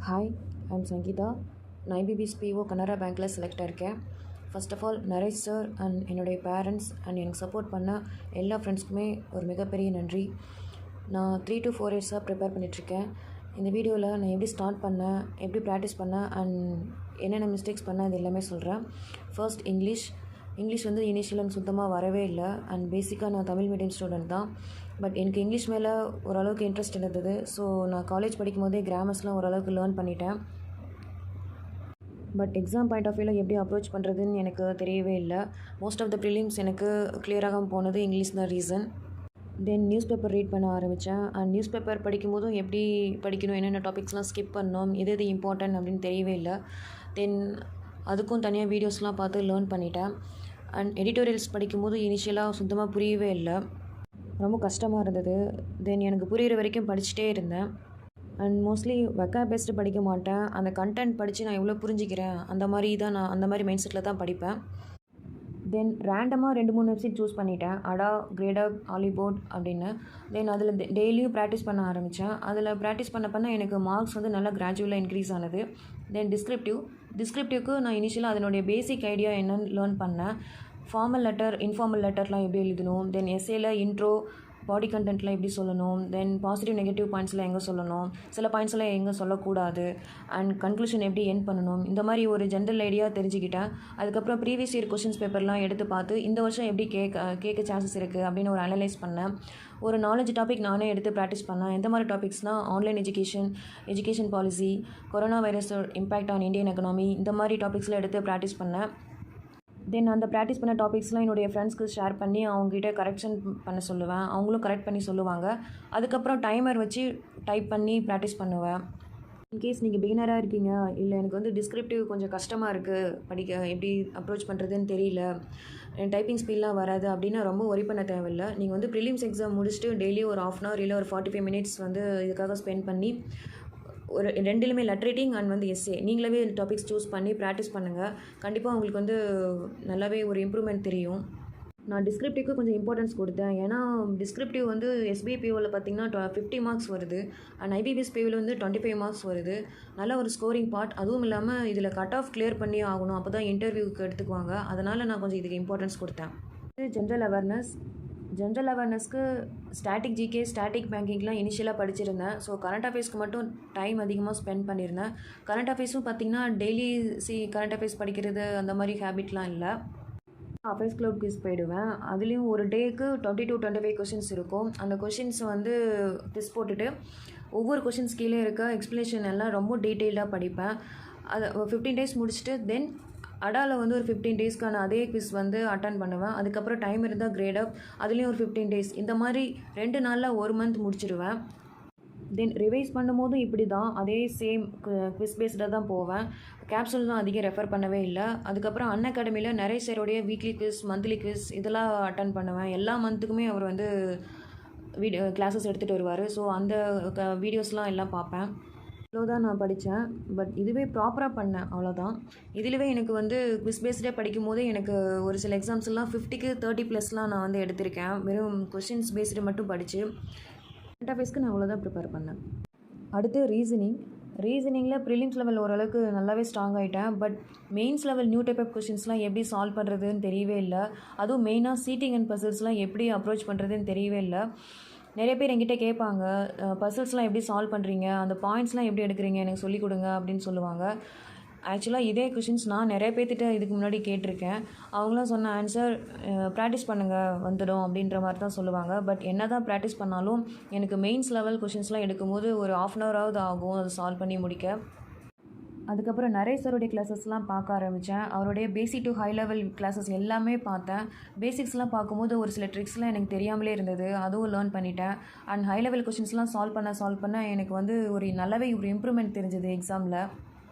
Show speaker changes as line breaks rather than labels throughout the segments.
Hi, I'm Sangeetha. நான் IBPS PO Canara பேங்க்கில் select ஆயிருக்கேன். First of all Naresh sir and என்னுடைய பேரண்ட்ஸ் அண்ட் எனக்கு சப்போர்ட் பண்ண எல்லா ஃப்ரெண்ட்ஸ்க்குமே ஒரு மிகப்பெரிய நன்றி. நான் 3 to 4 இயர்ஸாக ப்ரிப்பேர் பண்ணிகிட்ருக்கேன். இந்த வீடியோவில் நான் எப்படி ஸ்டார்ட் பண்ணேன், எப்படி ப்ராக்டிஸ் பண்ணேன் அண்ட் என்னென்ன மிஸ்டேக்ஸ் பண்ணேன் அது எல்லாமே சொல்கிறேன். ஃபர்ஸ்ட் இங்கிலீஷ் வந்து இனிஷியல் சுத்தமாக வரவே இல்லை. அண்ட் பேசிக்காக நான் தமிழ் மீடியம் ஸ்டூடெண்ட் தான். பட் எனக்கு இங்கிலீஷ் மேலே ஓரளவுக்கு இன்ட்ரெஸ்ட் இருந்தது. ஸோ நான் காலேஜ் படிக்கும் போதே கிராமர்ஸ்லாம் ஓரளவுக்கு லேர்ன் பண்ணிட்டேன். பட் எக்ஸாம் பாயிண்ட் ஆஃப் வியூவில் எப்படி அப்ரோச் பண்ணுறதுன்னு எனக்கு தெரியவே இல்லை. மோஸ்ட் ஆஃப் த ப்ரிலிம்ஸ் எனக்கு கிளியராக போனது இங்கிலீஷ் தான் ரீசன். தென் நியூஸ் பேப்பர் ரீட் பண்ண ஆரம்பித்தேன். அண்ட் நியூஸ் பேப்பர் படிக்கும்போதும் எப்படி படிக்கணும், என்னென்ன டாபிக்ஸ்லாம் ஸ்கிப் பண்ணணும், எது இம்பார்ட்டன்ட் அப்படின்னு தெரியவே இல்லை. தென் அதுக்கும் தனியாக வீடியோஸ்லாம் பார்த்து லேர்ன் பண்ணிட்டேன். அண்ட் எடிட்டோரியல்ஸ் படிக்கும்போது இனிஷியலாக சுத்தமாக புரியவே இல்லை, ரொம்ப கஷ்டமாக இருந்தது. தென் எனக்கு புரிகிற வரைக்கும் படிச்சுட்டே இருந்தேன். அண்ட் மோஸ்ட்லி வெக்காப் பேஸ்டு படிக்க மாட்டேன். அந்த கண்டென்ட் படித்து நான் எவ்வளோ புரிஞ்சிக்கிறேன் அந்த மாதிரி மைண்ட் செட்டில் தான் படிப்பேன். தென் ரேண்டமாக 2-3 வெப்சைட் சூஸ் பண்ணிட்டேன். அடா, கிரேடப், ஆலிபோர்ட் அப்படின்னு. தென் அதில் டெய்லியும் ப்ராக்டிஸ் பண்ண ஆரம்பித்தேன். அதில் ப்ராக்டிஸ் பண்ண எனக்கு மார்க்ஸ் வந்து நல்லா கிராஜுவலாக இன்க்ரீஸ் ஆனது. தென் டிஸ்கிரிப்டிவ்க்கு நான் இனிஷியலாக அதனுடைய பேசிக் ஐடியா என்னன்னு லேர்ன் பண்ணேன். ஃபார்மல் லெட்டர், இன்ஃபார்மல் லெட்டர்லாம் எப்படி எழுதணும், தென் எஸ்ஏல இன்ட்ரோ, பாடி கண்டென்ட்லாம் எப்படி சொல்லணும், தென் பாசிட்டிவ் நெகட்டிவ் பாயிண்ட்ஸ்லாம் எங்கே சொல்லணும், சில பாயிண்ட்ஸ்லாம் எங்கே சொல்லக்கூடாது, அண்ட் கன்க்ளூஷன் எப்படி எண்ட் பண்ணணும், இந்த மாதிரி ஒரு ஜென்ரல் ஐடியா தெரிஞ்சுக்கிட்டேன். அதுக்கப்புறம் ப்ரீவியஸ் இயர் கொஷின்ஸ் பேப்பர்லாம் எடுத்து பார்த்து இந்த வருஷம் எப்படி கேட்க சான்சஸ் இருக்குது அப்படின்னு ஒரு அனலைஸ் பண்ணேன். ஒரு 4-5 டாபிக் நானே எடுத்து ப்ராக்டிஸ் பண்ணேன். எந்த மாதிரி டாபிக்ஸ்னால் online education policy, corona virus impact on Indian economy, இந்த மாதிரி டாபிக்ஸ்லாம் எடுத்து ப்ராக்டிஸ் பண்ணேன். தென் அந்த ப்ராக்டிஸ் பண்ண டாபிக்ஸ்லாம் என்னுடைய ஃப்ரெண்ட்ஸ்க்கு ஷேர் பண்ணி அவங்ககிட்ட கரெக்ஷன் பண்ண சொல்லுவேன். அவங்களும் கரெக்ட் பண்ணி சொல்லுவாங்க. அதுக்கப்புறம் டைமர் வச்சு டைப் பண்ணி ப்ராக்டிஸ் பண்ணுவேன். இன்கேஸ் நீங்கள் பிகினராக இருக்கீங்க, இல்லை எனக்கு வந்து டிஸ்கிரிப்டிவ் கொஞ்சம் கஷ்டமாக இருக்குது, படிக்க எப்படி அப்ரோச் பண்ணுறதுன்னு தெரியல, டைப்பிங் ஸ்பீட்லாம் வராது அப்படின்னா ரொம்ப ஒரி பண்ண தேவையில்லை. நீங்கள் வந்து ப்ரிலிம்ஸ் எக்ஸாம் முடிச்சுட்டு டெய்லி ஒரு 1/2 hour இல்லை ஒரு 45 minutes வந்து இதுக்காக ஸ்பெண்ட் பண்ணி ஒரு 2லுமே லெட்டர் ரைட்டிங் அண்ட் வந்து எஸ்ஏ நீங்களாவே டாபிக்ஸ் சூஸ் பண்ணி ப்ராக்டிஸ் பண்ணுங்கள். கண்டிப்பாக உங்களுக்கு வந்து நல்லாவே ஒரு இம்ப்ரூவ்மெண்ட் தெரியும். நான் டிஸ்கிரிப்டிவ்க்கு கொஞ்சம் இம்பார்ட்டன்ஸ் கொடுத்தேன். ஏன்னா டிஸ்கிரிப்டிவ் வந்து எஸ்பிஐ பிஓவில் பார்த்திங்கன்னா 50 marks வருது. அண்ட் ஐபிபிஎஸ் பிஓவில் வந்து 25 marks வருது. நல்ல ஒரு ஸ்கோரிங் பார்ட். அதுவும் இல்லாமல் இதில் கட் ஆஃப் கிளியர் பண்ணி ஆகணும், அப்போ தான் இன்டர்வியூக்கு எடுத்துக்குவாங்க. அதனால் நான் கொஞ்சம் இதுக்கு இம்பார்ட்டன்ஸ் கொடுத்தேன். ஜென்ரல் அவேர்னஸ்க்கு ஸ்டாட்டிக் ஜிகே, ஸ்டாட்டிக் பேங்கிங்லாம் இனிஷியலாக படிச்சிருந்தேன். ஸோ கரண்ட் அஃபேர்ஸ்க்கு மட்டும் டைம் அதிகமாக ஸ்பெண்ட் பண்ணியிருந்தேன். கரண்ட் அஃபேர்ஸும் பார்த்திங்கன்னா டெய்லி கரண்ட் அஃபேர்ஸ் படிக்கிறது அந்த மாதிரி ஹேபிட்லாம் இல்லை. அஃபேர்ஸ் கிளப் குவிஸ் போயிடுவேன். அதுலேயும் ஒரு டேக்கு 20 to 25 கொஷின்ஸ் இருக்கும். அந்த கொஷின்ஸ் வந்து டெஸ்ட் போட்டுட்டு ஒவ்வொரு கொஷின்ஸ் கீழே இருக்க எக்ஸ்ப்ளனேஷன் எல்லாம் ரொம்ப டீட்டெயில்டாக படிப்பேன். அதை 15 days முடிச்சுட்டு தென் அடாவில் வந்து ஒரு 15 daysக்கான அதே குவிஸ் வந்து அட்டன் பண்ணுவேன். அதுக்கப்புறம் டைம் இருந்தால் கிரேடப், அதுலேயும் ஒரு 15 days, இந்த மாதிரி 2 நாளில் 1 month முடிச்சிடுவேன். தென் ரிவைஸ் பண்ணும்போதும் இப்படி தான், அதே சேம் குவிஸ் பேஸ்டாக தான் போவேன். கேப்சூல் தான் அதிகம் ரெஃபர் பண்ணவே இல்லை. அதுக்கப்புறம் அன்அகாடமியில் நிறைய சேரோடைய வீக்லி குவிஸ், மந்த்லி குவிஸ் இதெல்லாம் அட்டன் பண்ணுவேன். எல்லா மந்த்துக்குமே அவர் வந்து கிளாஸஸ் எடுத்துகிட்டு வருவார். ஸோ அந்த வீடியோஸ்லாம் எல்லாம் பார்ப்பேன். இவ்வளோதான் நான் படித்தேன். பட் இதுவே ப்ராப்பராக பண்ணேன், அவ்வளோதான். இதுலவே எனக்கு வந்து குவிஸ் பேஸ்டே படிக்கும் போதே எனக்கு ஒரு சில எக்ஸாம்ஸ்லாம் 50க்கு 30+ நான் வந்து எடுத்திருக்கேன். வெறும் கொஷின்ஸ் பேஸ்டு மட்டும் படித்து. கரண்ட் அஃபேர்ஸ்க்கு நான் அவ்வளோதான் ப்ரிப்பேர் பண்ணேன். அடுத்து ரீசனிங்கில் ப்ரிலிம்ஸ் லெவல் ஓரளவுக்கு நல்லாவே ஸ்ட்ராங் ஆகிட்டேன். But mains level new type of கொஷின்ஸ்லாம் எப்படி சால்வ் பண்ணுறதுன்னு தெரியவே இல்லை. அதுவும் மெயினாக சீட்டிங் அண்ட் பசில்ஸ்லாம் எப்படி அப்ரோச் பண்ணுறதுன்னு தெரியவே இல்லை. நிறைய பேர் என்கிட்ட கேட்பாங்க, பசில்ஸ்லாம் எப்படி சால்வ் பண்ணுறீங்க, அந்த பாயிண்ட்ஸ்லாம் எப்படி எடுக்கிறீங்க, எனக்கு சொல்லிக் கொடுங்க அப்படின்னு சொல்லுவாங்க. ஆக்சுவலாக இதே கொஷின்ஸ் நான் நிறைய பேர்த்திட்ட இதுக்கு முன்னாடி கேட்டிருக்கேன். அவங்களாம் சொன்ன ஆன்சர் ப்ராக்டிஸ் பண்ணுங்கள் வந்துடும் அப்படின்ற மாதிரி தான் சொல்லுவாங்க. பட் என்ன தான் ப்ராக்டிஸ் பண்ணாலும் எனக்கு மெயின்ஸ் லெவல் கொஷின்ஸ்லாம் எடுக்கும்போது ஒரு 1/2 hour ஆகும் அதை சால்வ் பண்ணி முடிக்க. அதுக்கப்புறம் நரேஷ் சாருடைய கிளாஸஸ்லாம் பார்க்க ஆரம்பித்தேன். அவருடைய basic to high level classes எல்லாமே பார்த்தேன். பேசிக்ஸ்லாம் பார்க்கும்போது ஒரு சில ட்ரிக்ஸ்லாம் எனக்கு தெரியாமலே இருந்தது, அதுவும் லேர்ன் பண்ணிட்டேன். அண்ட் ஹை லெவல் கொஷின்ஸ்லாம் சால்வ் பண்ண எனக்கு வந்து ஒரு நல்லாவே ஒரு இம்ப்ரூவ்மெண்ட் தெரிஞ்சது எக்ஸாமில்.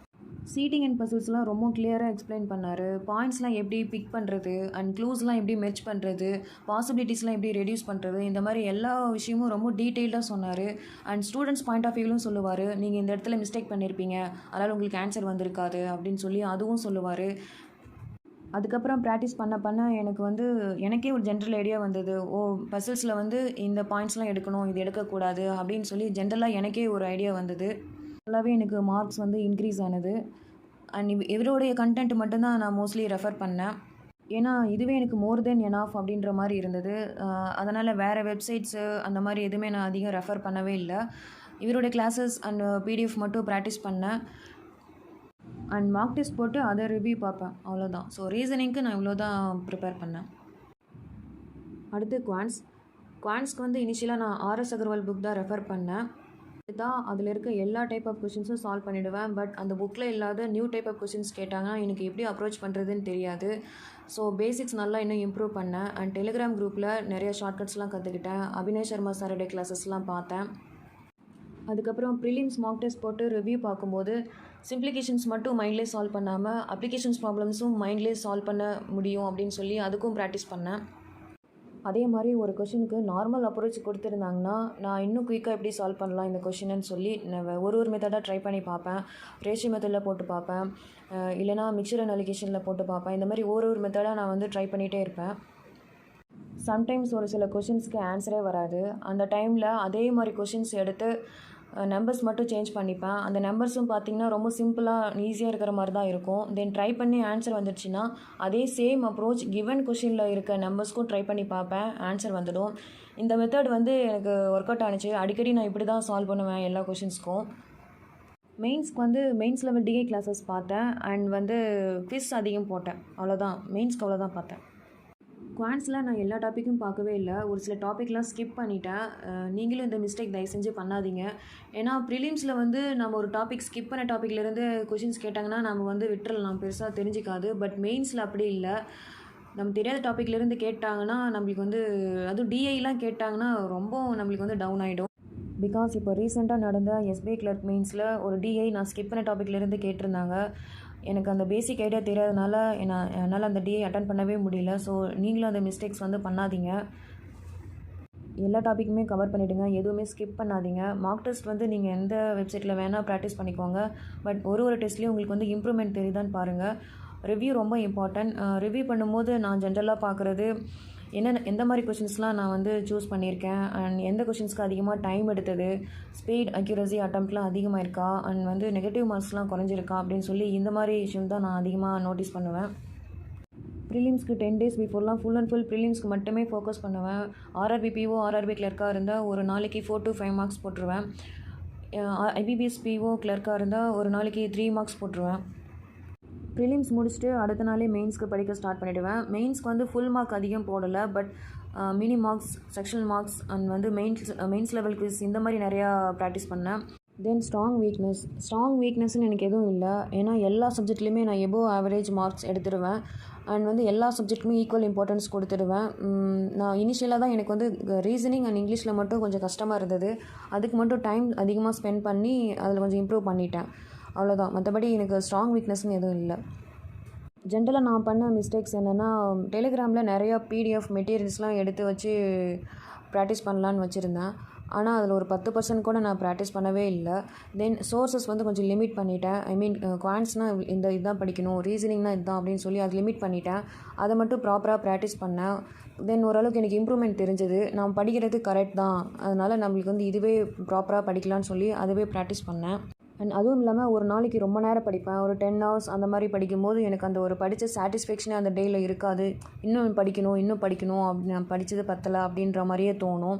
சீட்டிங் அண்ட் பசில்ஸ்லாம் ரொம்ப கிளியராக எக்ஸ்பிளைன் பண்ணார். பாயிண்ட்ஸ்லாம் எப்படி பிக் பண்ணுறது அண்ட் க்ளூஸ்லாம் எப்படி மெர்ஜ் பண்ணுறது, பாசிபிலிட்டிஸ்லாம் எப்படி ரெடியூஸ் பண்ணுறது, இந்த மாதிரி எல்லா விஷயமும் ரொம்ப டீட்டெயில்டாக சொன்னார். அண்ட் ஸ்டூடெண்ட்ஸ் பாயிண்ட் ஆஃப் வியூலும் சொல்லுவார். நீங்கள் இந்த இடத்துல மிஸ்டேக் பண்ணியிருப்பீங்க, அதனால் உங்களுக்கு ஆன்சர் வந்திருக்காது அப்படின்னு சொல்லி அதுவும் சொல்லுவார். அதுக்கப்புறம் ப்ராக்டிஸ் பண்ண எனக்கு வந்து எனக்கே ஒரு ஜென்ரல் ஐடியா வந்தது. பசில்ஸில் வந்து இந்த பாயிண்ட்ஸ்லாம் எடுக்கணும், இது எடுக்கக்கூடாது அப்படின்னு சொல்லி ஜென்ரலாக எனக்கே ஒரு ஐடியா வந்தது. நல்லாவே எனக்கு மார்க்ஸ் வந்து இன்க்ரீஸ் ஆனது. அண்ட் இவருடைய கண்டென்ட் மட்டும்தான் நான் மோஸ்ட்லி ரெஃபர் பண்ணேன். ஏன்னா இதுவே எனக்கு மோர் தென் எனாஃப் அப்படின்ற மாதிரி இருந்தது. அதனால் வேறு வெப்சைட்ஸு அந்த மாதிரி எதுவுமே நான் அதிகம் ரெஃபர் பண்ணவே இல்லை. இவருடைய கிளாஸஸ் அண்ட் பிடிஎஃப் மட்டும் ப்ராக்டிஸ் பண்ணேன். அண்ட் மார்க் டெஸ்ட் போட்டு அதை ரிவ்யூ பார்ப்பேன், அவ்வளோதான். ஸோ ரீசனிங்க்கு நான் இவ்வளோ தான் ப்ரிப்பேர் பண்ணேன். அடுத்து குவான்ஸ்க்கு வந்து இனிஷியலாக நான் ஆர்எஸ் அகர்வால் புக் தான் ரெஃபர் பண்ணேன். தான் அதில் இருக்க எல்லா டைப் ஆஃப் கொஷின்ஸும் சால்வ் பண்ணிவிடுவேன். பட் அந்த புக்கில் இல்லாத நியூ டைப் ஆஃப் கொஷின்ஸ் கேட்டாங்கன்னா எனக்கு எப்படி அப்ரோச் பண்ணுறதுன்னு தெரியாது. ஸோ பேசிக்ஸ் நல்லா இன்னும் இம்ப்ரூவ் பண்ணேன். அண்ட் டெலிகிராம் குரூப்பில் நிறைய ஷார்ட்கட்ஸ்லாம் கற்றுக்கிட்டேன். அபினய் சர்மா சாருடைய கிளாஸஸ்லாம் பார்த்தேன். அதுக்கப்புறம் ப்ரிலிம்ஸ் மார்க் டெஸ்ட் போட்டு ரிவ்யூ பார்க்கும்போது சிம்ப்ளிகேஷன்ஸ் மட்டும் மைண்ட்லேயே சால்வ் பண்ணாமல் அப்ளிகேஷன்ஸ் ப்ராப்ளம்ஸும் மைண்ட்லேயே சால்வ் பண்ண முடியும் அப்படின்னு சொல்லி அதுக்கும் ப்ராக்டிஸ் பண்ணேன். அதே மாதிரி ஒரு கொஷினுக்கு நார்மல் அப்ரோச் கொடுத்துருந்தாங்கன்னா நான் இன்னும் குயிக்காக எப்படி சால்வ் பண்ணலாம் இந்த கொஷின்னு சொல்லி நான் ஒரு மெத்தடாக ட்ரை பண்ணி பார்ப்பேன். ரேஷியோ மெத்தடில் போட்டு பார்ப்பேன், இல்லைனா மிக்சர் அனலிகேஷனில் போட்டு பார்ப்பேன். இந்த மாதிரி ஒரு மெத்தடாக நான் வந்து ட்ரை பண்ணிகிட்டே இருப்பேன். சம்டைம்ஸ் ஒரு சில கொஷின்ஸ்க்கு ஆன்சரே வராது. அந்த டைமில் அதே மாதிரி கொஷின்ஸ் எடுத்து நம்பர்ஸ் மட்டும் சேஞ்ச் பண்ணிப்பேன். அந்த நம்பர்ஸும் பார்த்திங்கன்னா ரொம்ப சிம்பிளாக ஈஸியாக இருக்கிற மாதிரி தான் இருக்கும். தென் ட்ரை பண்ணி ஆன்சர் வந்துடுச்சுன்னா அதே சேம் அப்ரோச் கிவன் கொஷினில் இருக்க நம்பர்ஸ்க்கும் ட்ரை பண்ணி பார்ப்பேன், ஆன்சர் வந்துடும். இந்த மெத்தட் வந்து எனக்கு ஒர்க் அவுட் ஆனிச்சு. அடிக்கடி நான் இப்படி தான் சால்வ் பண்ணுவேன் எல்லா கொஷின்ஸ்க்கும். மெயின்ஸ்க்கு வந்து மெயின்ஸ் லெவல் டிஏ கிளாஸஸ் பார்த்தேன். அண்ட் வந்து குவிஸ் அதிகம் போட்டேன், அவ்வளோதான். மெயின்ஸ்க்கு அவ்வளோதான் பார்த்தேன். குவான்ஸில் நான் எல்லா டாப்பிக்கும் பார்க்கவே இல்லை. ஒரு சில டாப்பிக்லாம் ஸ்கிப் பண்ணிட்டேன். நீங்களும் இந்த மிஸ்டேக் தயவு செஞ்சு பண்ணாதீங்க. ஏன்னா ப்ரிலிம்ஸில் வந்து நம்ம ஒரு டாபிக் ஸ்கிப் பண்ண டாப்பிக்லேருந்து கொஷின்ஸ் கேட்டாங்கன்னா நம்ம வந்து விட்டுறலாம், பெருசாக தெரிஞ்சிக்காது. பட் மெயின்ஸில் அப்படி இல்லை. நம்ம தெரியாத டாப்பிக்லேருந்து கேட்டாங்கன்னா நம்மளுக்கு வந்து அதுவும் டிஐலாம் கேட்டாங்கன்னா ரொம்ப நம்மளுக்கு வந்து டவுன் ஆகிடும். பிகாஸ் இப்போ ரீசெண்டாக நடந்த எஸ்பிஐ கிளர்க் மெயின்ஸில் ஒரு டிஐ நான் ஸ்கிப் பண்ண டாப்பிக்லேருந்து கேட்டிருந்தாங்க. எனக்கு அந்த பேசிக் ஐடியா தெரியாதனால என்னால் அந்த டிஐ அட்டன் பண்ணவே முடியல. ஸோ நீங்களும் அந்த மிஸ்டேக்ஸ் வந்து பண்ணாதீங்க. எல்லா டாப்பிக்குமே கவர் பண்ணிவிடுங்க, எதுவுமே ஸ்கிப் பண்ணாதீங்க. மார்க் டெஸ்ட் வந்து நீங்கள் எந்த வெப்சைட்டில் வேணால் ப்ராக்டிஸ் பண்ணிக்கோங்க. பட் ஒரு டெஸ்ட்லேயும் உங்களுக்கு வந்து இம்ப்ரூவ்மெண்ட் தெரியுதான்னு பாருங்கள். ரிவ்யூ ரொம்ப இம்பார்ட்டன்ட். ரிவ்யூ பண்ணும்போது நான் ஜென்ரலாக பார்க்குறது எந்த மாதிரி கொஷின்ஸ்லாம் நான் வந்து சூஸ் பண்ணியிருக்கேன், அண்ட் எந்த கொஷின்ஸ்க்கு அதிகமாக டைம் எடுத்தது, ஸ்பீட் அக்யூரசி அட்டம்ப்ட்லாம் அதிகமாக இருக்கா, அண்ட் வந்து நெகட்டிவ் மார்க்ஸ்லாம் குறைஞ்சிருக்கா அப்படின்னு சொல்லி இந்த மாதிரி விஷயம் தான் நான் அதிகமாக நோட்டீஸ் பண்ணுவேன். ப்ரிலிம்ஸ்க்கு 10 days பிஃபோர்லாம் ஃபுல் அண்ட் ஃபுல் ப்ரிலிம்ஸ்க்கு மட்டுமே ஃபோக்கஸ் பண்ணுவேன். ஆர்ஆர்பி பிஓ ஆர்ஆர்பி கிளர்க்காக இருந்தால் ஒரு நாளைக்கு 4 to 5 மார்க்ஸ் போட்டுருவேன். ஐபிபிஎஸ் பிஓ கிளர்க்காக இருந்தால் ஒரு நாளைக்கு 3 மார்க்ஸ் போட்டுருவேன். ப்ரிலிம்ஸ் முடிச்சுட்டு அடுத்த நாளே மெயின்ஸ்க்கு படிக்க ஸ்டார்ட் பண்ணிவிடுவேன். மெயின்ஸ்க்கு வந்து ஃபுல் மார்க் அதிகம் போடலை. But mini marks, sectional marks and வந்து மெயின்ஸ் லெவல் குவிஸ் இந்த மாதிரி நிறையா ப்ராக்டிஸ் பண்ணேன். தென் ஸ்ட்ராங் வீக்னஸ்ன்னு எனக்கு எதுவும் இல்லை. ஏன்னா எல்லா சப்ஜெக்ட்லேயுமே நான் எபோவ் ஆவரேஜ் மார்க்ஸ் எடுத்துடுவேன். அண்ட் வந்து எல்லா சப்ஜெக்ட்டுமே ஈக்குவல் இம்பார்ட்டன்ஸ் கொடுத்துடுவேன். நான் இனிஷியலாக தான் எனக்கு வந்து ரீசனிங் அண்ட் இங்கிலீஷில் மட்டும் கொஞ்சம் கஷ்டமாக இருந்தது. அதுக்கு மட்டும் டைம் அதிகமாக ஸ்பெண்ட் பண்ணி அதில் கொஞ்சம் இம்ப்ரூவ் பண்ணிட்டேன், அவ்வளோதான். மற்றபடி எனக்கு ஸ்ட்ராங் வீக்னஸ்ன்னு எதுவும் இல்லை. ஜென்ரலாக நான் பண்ண மிஸ்டேக்ஸ் என்னென்னா, டெலிகிராமில் நிறையா பிடிஎஃப் மெட்டீரியல்ஸ்லாம் எடுத்து வச்சு ப்ராக்டிஸ் பண்ணலான்னு வச்சுருந்தேன். ஆனால் அதில் ஒரு 10% கூட நான் ப்ராக்டிஸ் பண்ணவே இல்லை. தென் சோர்ஸஸ் வந்து கொஞ்சம் லிமிட் பண்ணிட்டேன். ஐ மீன் குவான்ஸ்னால் இதுதான் படிக்கணும், ரீசனிங்னால் இதுதான் அப்படின்னு சொல்லி அதை லிமிட் பண்ணிட்டேன். அதை மட்டும் ப்ராப்பராக ப்ராக்டிஸ் பண்ணேன். தென் ஓரளவுக்கு எனக்கு இம்ப்ரூவ்மெண்ட் தெரிஞ்சது. நான் படிக்கிறது கரெக்ட் தான், அதனால் நம்மளுக்கு வந்து இதுவே ப்ராப்பராக படிக்கலான்னு சொல்லி அதுவே ப்ராக்டிஸ் பண்ணேன். அண்ட் அதுவும் இல்லாமல் ஒரு நாளைக்கு ரொம்ப நேரம் படிப்பேன். ஒரு 10 hours அந்த மாதிரி படிக்கும்போது எனக்கு அந்த ஒரு படித்த சாட்டிஸ்ஃபேக்ஷனே அந்த டேயில் இருக்காது. இன்னும் படிக்கணும் அப்படி நான் படித்தது பத்தலை அப்படின்ற மாதிரியே தோணும்.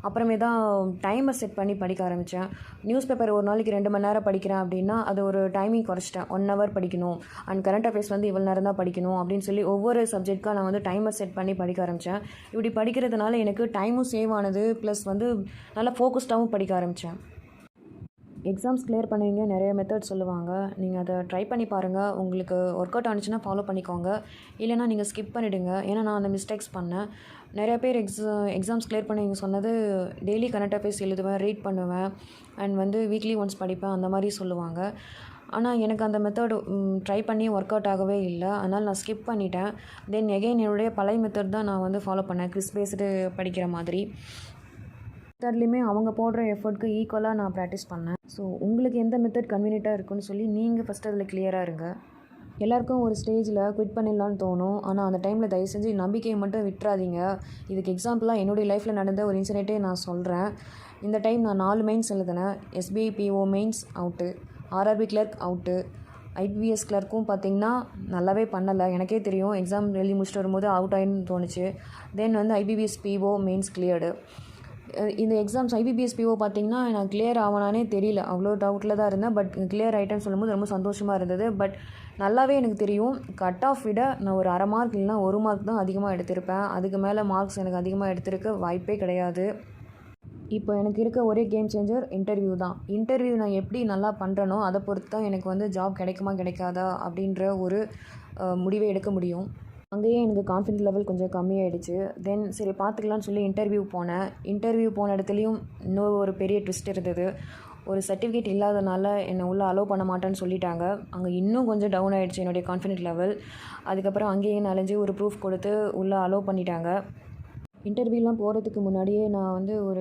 அப்புறமே தான் டைமர் செட் பண்ணி படிக்க ஆரம்பித்தேன். நியூஸ் பேப்பர் ஒரு நாளைக்கு 2 மணி நேரம் படிக்கிறேன் அப்படின்னா அது ஒரு டைமிங் குறைச்சிட்டேன். 1 hour படிக்கணும், அண்ட் கரண்ட் அஃபேர்ஸ் வந்து இவ்வளோ நேரம் தான் படிக்கணும் அப்படின்னு சொல்லி ஒவ்வொரு சப்ஜெக்டாக நான் வந்து டைமர் செட் பண்ணி படிக்க ஆரம்பித்தேன். இப்படி படிக்கிறதுனால எனக்கு டைமும் சேவ் ஆனது, ப்ளஸ் வந்து நல்லா ஃபோக்கஸ்டாகவும் படிக்க ஆரம்பித்தேன். எக்ஸாம்ஸ் கிளியர் பண்ணுவீங்க, நிறைய மெத்தட் சொல்லுவாங்க. நீங்கள் அதை ட்ரை பண்ணி பாருங்கள். உங்களுக்கு ஒர்க் அவுட் ஆனிச்சுன்னா ஃபாலோ பண்ணிக்கோங்க, இல்லைனா நீங்கள் ஸ்கிப் பண்ணிவிடுங்க. ஏன்னா நான் அந்த மிஸ்டேக்ஸ் பண்ணேன். நிறைய பேர் எக்ஸாம்ஸ் கிளியர் பண்ணுவீங்க சொன்னது டெய்லி கரண்ட் அஃபேர்ஸ் எழுதுவேன், ரீட் பண்ணுவேன், அண்ட் வந்து வீக்லி ஒன்ஸ் படிப்பேன் அந்த மாதிரி சொல்லுவாங்க. ஆனால் எனக்கு அந்த மெத்தட் ட்ரை பண்ணி ஒர்க் அவுட் ஆகவே இல்லை. அதனால் நான் ஸ்கிப் பண்ணிட்டேன். தென் எகெயின் என்னுடைய பழைய மெத்தட் தான் நான் வந்து ஃபாலோ பண்ணேன், குவிஸ் பேஸ்டு படிக்கிற மாதிரி. மெத்தட்லேயுமே அவங்க போடுற எஃபர்ட்க்கு ஈக்குவலாக நான் ப்ராக்டிஸ் பண்ணேன். ஸோ உங்களுக்கு எந்த மெத்தட் கன்வீனியண்ட்டாக இருக்குன்னு சொல்லி நீங்கள் ஃபஸ்ட்டு அதில் கிளியராக இருங்க. எல்லாருக்கும் ஒரு ஸ்டேஜில் குவிட் பண்ணிடலான்னு தோணும். ஆனால் அந்த டைமில் தயவு செஞ்சு நம்பிக்கையை மட்டும் விட்டுறாதீங்க. இதுக்கு எக்ஸாம்பிளாக என்னுடைய லைஃப்பில் நடந்த ஒரு இன்சிடென்ட்டே நான் சொல்கிறேன். இந்த டைம் நான் 4 மெயின்ஸ் எழுதினேன். SBI PO mains out, RRB clerk out, IBPS கிளர்க்கும் பார்த்திங்கன்னா நல்லாவே பண்ணலை. எனக்கே தெரியும் எக்ஸாம் எழுதி முடிச்சுட்டு வரும்போது அவுட் ஆகிடுன்னு தோணுச்சு. தென் வந்து ஐபிபிஎஸ் பிஓ மெயின்ஸ் கிளியர்டு. இந்த எக்ஸாம்ஸ் ஐபிபிஎஸ் பிஓ பார்த்திங்கன்னா நான் கிளியர் ஆகணானே தெரியல, அவ்வளோ டவுட்டில் தான் இருந்தேன். பட் கிளியர் ஆகிட்டேன்னு சொல்லும்போது ரொம்ப சந்தோஷமாக இருந்தது. பட் நல்லாவே எனக்கு தெரியும் கட் ஆஃப் விட நான் ஒரு அரை மார்க் இல்லைனா 1 மார்க் தான் அதிகமாக எடுத்திருப்பேன். அதுக்கு மேலே மார்க்ஸ் எனக்கு அதிகமாக எடுத்திருக்க வாய்ப்பே கிடையாது. இப்போ எனக்கு இருக்க ஒரே கேம் சேஞ்சர் இன்டர்வியூ தான். இன்டர்வியூ நான் எப்படி நல்லா பண்ணுறனோ அதை பொறுத்து தான் எனக்கு வந்து ஜாப் கிடைக்குமா கிடைக்காதா அப்படின்ற ஒரு முடிவை எடுக்க முடியும். அங்கேயே எனக்கு கான்ஃபிடென்ட் லெவல் கொஞ்சம் கம்மியாயிடுச்சு. தென் சரி பார்த்துக்கலான்னு சொல்லி இன்டர்வியூ போனேன். இன்டர்வியூ போன இடத்துலையும் இன்னொரு ஒரு பெரிய ட்விஸ்ட் இருந்தது. ஒரு சர்டிஃபிகேட் இல்லாதனால என்னை உள்ளே அலோவ் பண்ண மாட்டேன்னு சொல்லிட்டாங்க. அங்கே இன்னும் கொஞ்சம் டவுன் ஆகிடுச்சு என்னுடைய கான்ஃபிடென்ட் லெவல். அதுக்கப்புறம் அங்கேயே நனைஞ்சு ஒரு ப்ரூஃப் கொடுத்து உள்ளே அலோவ் பண்ணிட்டாங்க. இன்டர்வியூலாம் போகிறதுக்கு முன்னாடியே நான் வந்து ஒரு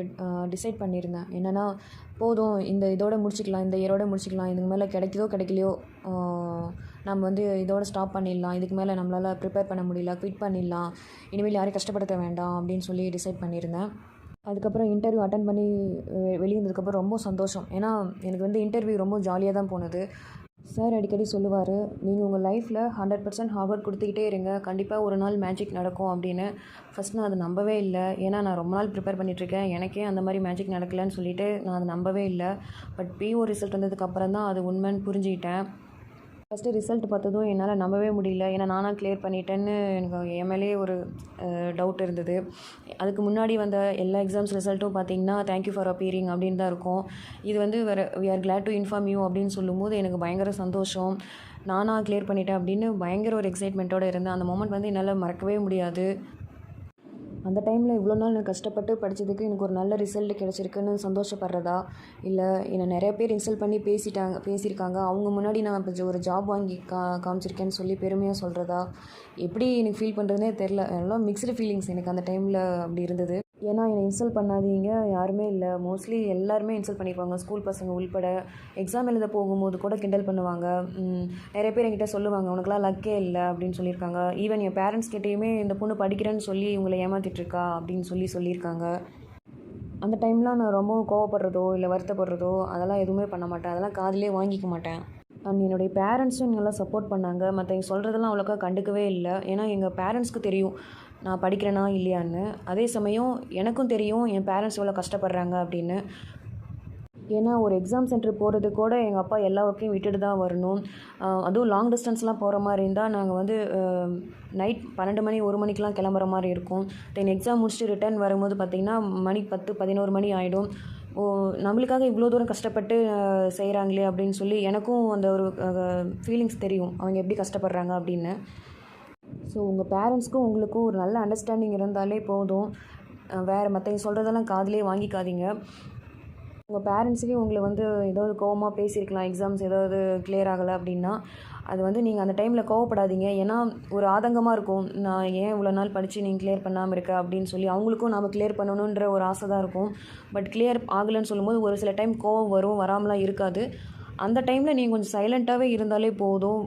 டிசைட் பண்ணியிருந்தேன். என்னென்னா போதும் இந்த இதோட முடிச்சிக்கலாம், இந்த இயரோட முடிச்சிக்கலாம், இதுக்கு மேலே கிடைக்குதோ கிடைக்கலையோ நம்ம வந்து இதோட ஸ்டாப் பண்ணிடலாம், இதுக்கு மேலே நம்மளால் ப்ரிப்பேர் பண்ண முடியல, குவிட் பண்ணிடலாம், இனிமேல் யாரையும் கஷ்டப்படுத்த வேண்டாம் அப்படின்னு சொல்லி டிசைட் பண்ணியிருந்தேன். அதுக்கப்புறம் இன்டர்வியூ அட்டன் பண்ணி வெளியே வந்ததுக்கப்புறம் ரொம்ப சந்தோஷம். ஏன்னா எனக்கு வந்து இன்டர்வியூ ரொம்ப ஜாலியாக தான் போனது. சார் அடிக்கடி சொல்லுவார், நீங்கள் உங்கள் லைஃப்பில் 100% ஹார்ட் ஒர்க் கொடுத்துக்கிட்டே இருங்க, கண்டிப்பாக ஒரு நாள் மேஜிக் நடக்கும் அப்படின்னு. ஃபஸ்ட் நான் அதை நம்பவே இல்லை. ஏன்னா நான் ரொம்ப நாள் ப்ரிப்பேர் பண்ணிகிட்ருக்கேன், எனக்கே அந்த மாதிரி மேஜிக் நடக்கலைன்னு சொல்லிவிட்டு நான் அதை நம்பவே இல்லை. பட் பிஓ ரிசல்ட் வந்ததுக்கப்புறம் தான் அது உண்மைன்னு புரிஞ்சுக்கிட்டேன். ஃபஸ்ட்டு ரிசல்ட் பார்த்ததும் என்னால் நம்பவே முடியல. ஏன்னா நானாக கிளியர் பண்ணிட்டேன்னு எனக்கு என் மேலேயே ஒரு டவுட் இருந்தது. அதுக்கு முன்னாடி வந்த எல்லா எக்ஸாம்ஸ் ரிசல்ட்டும் பார்த்திங்கன்னா தேங்க்யூ ஃபார் அப்பீரிங் அப்படின்னு தான் இருக்கும். இது வந்து வேறு we are glad to inform you அப்படின்னு சொல்லும்போது எனக்கு பயங்கர சந்தோஷம். நானாக கிளியர் பண்ணிட்டேன் அப்படின்னு பயங்கர ஒரு எக்ஸைட்மெண்ட்டோடு இருந்தேன். அந்த மொமெண்ட் வந்து என்னால் மறக்கவே முடியாது. அந்த டைமில் இவ்வளோ நாள் நான் கஷ்டப்பட்டு படித்ததுக்கு எனக்கு ஒரு நல்ல ரிசல்ட் கிடச்சிருக்குன்னு சந்தோஷப்படுறதா, இல்லை என்னை நிறைய பேர் இன்சல்ட் பண்ணி பேசியிருக்காங்க, அவங்க முன்னாடி நான் இப்போ ஒரு ஜாப் வாங்கி காமிச்சிருக்கேன்னு சொல்லி பெருமையாக சொல்கிறதா, எப்படி எனக்கு ஃபீல் பண்ணுறதுனே தெரில. எல்லாம் மிக்ஸ்டு ஃபீலிங்ஸ் எனக்கு அந்த டைமில் அப்படி இருந்தது. ஏன்னா என்னை இன்சல்ட் பண்ணாதீங்க யாருமே இல்லை, மோஸ்ட்லி எல்லாருமே இன்சல்ட் பண்ணியிருப்பாங்க, ஸ்கூல் பசங்க உள்பட. எக்ஸாம் எழுத போகும்போது கூட கிண்டல் பண்ணுவாங்க. நிறைய பேர் என்கிட்ட சொல்லுவாங்க உனக்குலாம் லக்கே இல்லை அப்படின்னு சொல்லியிருக்காங்க. ஈவன் என் பேரண்ட்ஸ் கிட்டேயுமே இந்த பொண்ணு படிக்கிறேன்னு சொல்லி இவங்களை ஏமாற்றிட்டுருக்கா அப்படின்னு சொல்லியிருக்காங்க. அந்த டைம்லாம் நான் ரொம்ப கோவப்படுறதோ இல்லை வருத்தப்படுறதோ அதெல்லாம் எதுவுமே பண்ண மாட்டேன், அதெல்லாம் காதிலே வாங்கிக்க மாட்டேன். அண்ட் என்னுடைய பேரண்ட்ஸும் எங்கெல்லாம் சப்போர்ட் பண்ணாங்க. மற்றவங்க சொல்கிறதெல்லாம் அவ்வளோக்கா கண்டுக்கவே இல்லை. ஏன்னா எங்கள் பேரண்ட்ஸ்க்கு தெரியும் நான் படிக்கிறேனா இல்லையான்னு. அதே சமயம் எனக்கும் தெரியும் என் பேரண்ட்ஸ் எவ்வளோ கஷ்டப்படுறாங்க அப்படின்னு. ஏன்னா ஒரு எக்ஸாம் சென்டர் போகிறது கூட எங்கள் அப்பா எல்லா ஒர்க்கையும் விட்டுட்டு தான் வரணும். அதுவும் லாங் டிஸ்டன்ஸ்லாம் போகிற மாதிரி இருந்தால் நாங்கள் வந்து நைட் 12 மணி 1 மணிக்கெலாம் கிளம்புற மாதிரி இருக்கும். தென் எக்ஸாம் முடிச்சுட்டு ரிட்டர்ன் வரும்போது பார்த்திங்கன்னா மணி 10 11 மணி ஆகிடும். நம்மளுக்காக இவ்வளோ தூரம் கஷ்டப்பட்டு செய்கிறாங்களே அப்படின்னு சொல்லி எனக்கும் அந்த ஒரு ஃபீலிங்ஸ் தெரியும் அவங்க எப்படி கஷ்டப்படுறாங்க அப்படின்னு. ஸோ உங்கள் பேரண்ட்ஸ்க்கும் உங்களுக்கும் ஒரு நல்ல அண்டர்ஸ்டாண்டிங் இருந்தாலே போதும். வேறு மற்றவங்க சொல்கிறதெல்லாம் காதிலே வாங்கிக்காதீங்க. உங்கள் பேரண்ட்ஸுக்கே உங்களை வந்து ஏதாவது கோவமாக பேசியிருக்கலாம், எக்ஸாம்ஸ் ஏதாவது கிளியர் ஆகலை அப்படின்னா அது வந்து நீங்கள் அந்த டைமில் கோவப்படாதீங்க. ஏன்னா ஒரு ஆதங்கமாக இருக்கும், நான் ஏன் இவ்வளோ நாள் படித்து நீங்கள் கிளியர் பண்ணாமல் இருக்க அப்படின்னு சொல்லி. அவங்களுக்கும் நாம் கிளியர் பண்ணணுன்ற ஒரு ஆசை தான் இருக்கும். பட் கிளியர் ஆகலைன்னு சொல்லும்போது ஒரு சில டைம் கோவம் வரும், வராமலாம் இருக்காது. அந்த டைமில் நீங்கள் கொஞ்சம் சைலண்ட்டாகவே இருந்தாலே போதும்.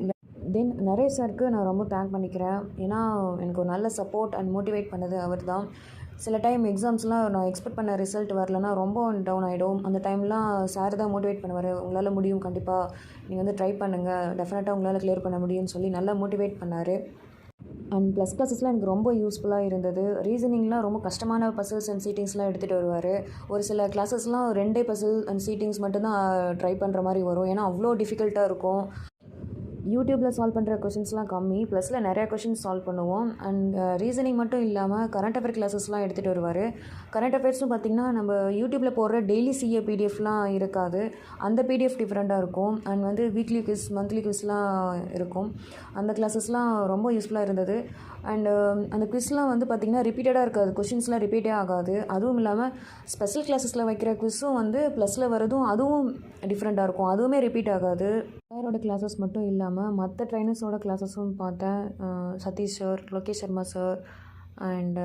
தென் நரேஷ் சாருக்கு நான் ரொம்ப தேங்க் பண்ணிக்கிறேன். ஏன்னா எனக்கு ஒரு நல்ல சப்போர்ட் அண்ட் மோட்டிவேட் பண்ணது அவர் தான். சில டைம் எக்ஸாம்ஸ்லாம் நான் எக்ஸ்பெக்ட் பண்ண ரிசல்ட் வரலன்னா ரொம்ப டவுன் ஆகிடும். அந்த டைம்லாம் சார் தான் மோட்டிவேட் பண்ணுவார், உங்களால் முடியும், கண்டிப்பாக நீங்கள் வந்து ட்ரை பண்ணுங்கள், டெஃபினட்டாக உங்களால் கிளியர் பண்ண முடியும்னு சொல்லி நல்லா மோட்டிவேட் பண்ணார். அண்ட் ப்ளஸ் கிளாஸஸ்லாம் எனக்கு ரொம்ப யூஸ்ஃபுல்லாக இருந்தது. ரீசனிங்லாம் ரொம்ப கஷ்டமான பசில்ஸ் அண்ட் சீட்டிங்ஸ்லாம் எடுத்துகிட்டு வருவார். ஒரு சில கிளாஸஸ்லாம் 2 பசில் அண்ட் சீட்டிங்ஸ் மட்டும்தான் ட்ரை பண்ணுற மாதிரி வரும். ஏன்னா அவ்வளோ டிஃபிகல்ட்டாக இருக்கும். யூடியூப்பில் சால்வ் பண்ணுற கொஷின்ஸ்லாம் கம்மி, ப்ளஸில் நிறையா கொஷின்ஸ் சால்வ் பண்ணுவோம். அண்ட் ரீசனிங் மட்டும் இல்லாமல் கரண்ட் அஃபேர் கிளாஸஸ்லாம் எடுத்துகிட்டு வருவார். கரண்ட் அஃபேர்ஸும் பார்த்திங்கன்னா நம்ம யூடியூப்பில் போடுற டெய்லி சிஏ பிடிஎஃப்லாம் இருக்காது, அந்த பிடிஎஃப் டிஃப்ரெண்ட்டாக இருக்கும். அண்ட் வந்து வீக்லி குவிஸ் மந்த்லி குவிஸ்லாம் இருக்கும். அந்த கிளாஸஸ்லாம் ரொம்ப யூஸ்ஃபுல்லாக இருந்தது. அண்டு அந்த குவிஸ்லாம் வந்து பார்த்திங்கன்னா ரிப்பீட்டடாக இருக்காது, கொஷின்ஸ்லாம் ரிப்பீட்டே ஆகாது. அதுவும் இல்லாமல் ஸ்பெஷல் கிளாஸஸில் வைக்கிற குவிஸும் வந்து ப்ளஸில் வரதும் அதுவும் டிஃப்ரெண்ட்டாக இருக்கும், அதுவுமே ரிப்பீட் ஆகாது. சாரோட கிளாஸஸ் மட்டும் இல்லாமல் மற்ற ட்ரைனர்ஸோட கிளாஸஸும் பார்த்தேன். Satish sir, Lokesh Sharma sir and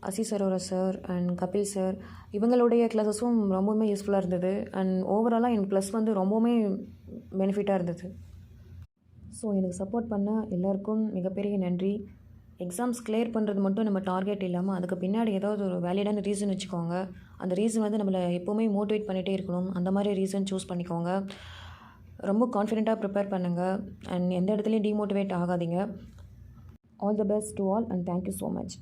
Aziz சரோரா சார் அண்ட் கபில் சார், இவங்களுடைய கிளாஸஸும் ரொம்பவுமே யூஸ்ஃபுல்லாக இருந்தது. அண்ட் ஓவராலாக எனக்கு ப்ளஸ் வந்து ரொம்பவுமே பெனிஃபிட்டாக இருந்தது. ஸோ எனக்கு சப்போர்ட் பண்ண எல்லாருக்கும் மிகப்பெரிய நன்றி. எக்ஸாம்ஸ் கிளியர் பண்ணுறது மட்டும் நம்ம டார்கெட் இல்லாமல் அதுக்கு பின்னாடி ஏதாவது ஒரு வேலிடான ரீசன் வச்சுக்கோங்க. அந்த ரீசன் வந்து நம்மளை எப்போவுமே மோட்டிவேட் பண்ணிகிட்டே இருக்கணும். அந்த மாதிரி ரீசன் சூஸ் பண்ணிக்கோங்க. ரொம்ப கான்ஃபிடென்ட்டாக ப்ரிப்பேர் பண்ணுங்கள் அண்ட் எந்த இடத்துலையும் டிமோட்டிவேட் ஆகாதீங்க. All the best to all and thank you so much.